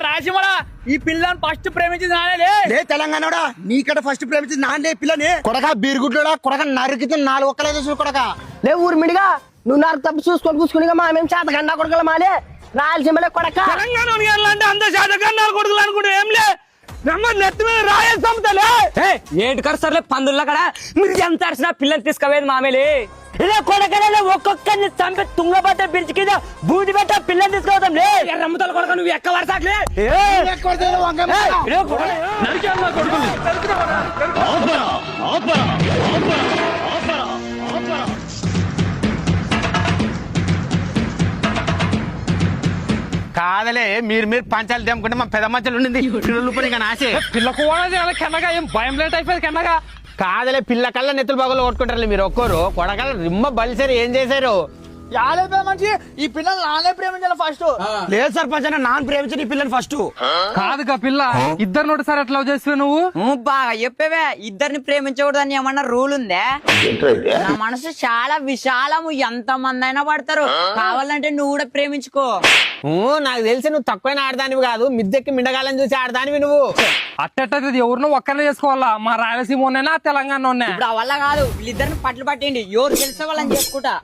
రాసిమడా ఈ పిల్లని ఫస్ట్ ప్రేమించింది నానే తెలంగాణ నీకడ ఫస్ట్ ప్రేమించింది నాన్నే పిల్లని కొడక బీరుగుడ్డా కొడక నరికితే 4 ఒక్కలేదు చూడు కొడక లే ఊరిమిడిగా నువ్వు నాకు తప్పు చూసుకొని కూసుకునిగా మా మేము చేతగండా కొడుకుల మాలే రాయలసీమలే కొడక తెలంగాణ అంటే అంత శాతకన్నా కొడుకులు అనుకుంటే ఏం లే నెత్తి మీద రాయసంతలే ఏంటి కర్సర్లే పందుల్లో కదా మీరు ఎంత అరిసినా పిల్లలు తీసుకుపోయేది మామేలి ఇదే కొడకలే ఒక్కొక్కరిని చంపి తుంగబట్ట బ్రిడ్జ్ కింద బూడి పెట్ట పిల్లలు తీసుకుపోతాం లే రమ్మతలు కొడక నువ్వు ఎక్క వరసాకలే కాదలే మీరు పంచాలు తెమ్ముకుంటే మా పెద్ద మధ్యలో ఉండింది పిల్లలు పని నాశే పిల్లకు కెన్నగా ఏం భయం లేట్ అయిపోయింది కెన్నగా కాదలే పిల్ల కల్లా నెత్తులు బాగులు కొట్టుకుంటారు మీరు ఒక్కరు కొడకల రిమ్మ బలిసారు ఏం చేశారు మంచి ఈ పిల్లలు నానే ప్రేమించాలి ఫస్ట్ లేదు సర్పంచ్ అన్న నాన్న ప్రేమించిన ఈ పిల్లని ఫస్ట్ కాదుగా పిల్ల ఇద్దరు నోటి సార్ ఎట్లా చేస్తావు నువ్వు బాగా చెప్పేవే ఇద్దరిని ప్రేమించకూడదని ఏమన్నా రూల్ ఉందే నా మనసు చాలా విశాలము ఎంత మంది అయినా పడతారు కావాలంటే నువ్వు కూడా ప్రేమించుకో నాకు తెలిసి నువ్వు తక్కువైన ఆడదానివి కాదు మిద్దెక్కి మిండగాలని చూసి ఆడదానివి నువ్వు అట్టది ఎవరినో ఒక్కనే చేసుకోవాలా మా రాయలసీమ తెలంగాణ ఇప్పుడు ఆ వల్ల కాదు వీళ్ళిద్దరిని పట్లు పట్టండి ఎవరు గెలిచే వాళ్ళని చేసుకుంటా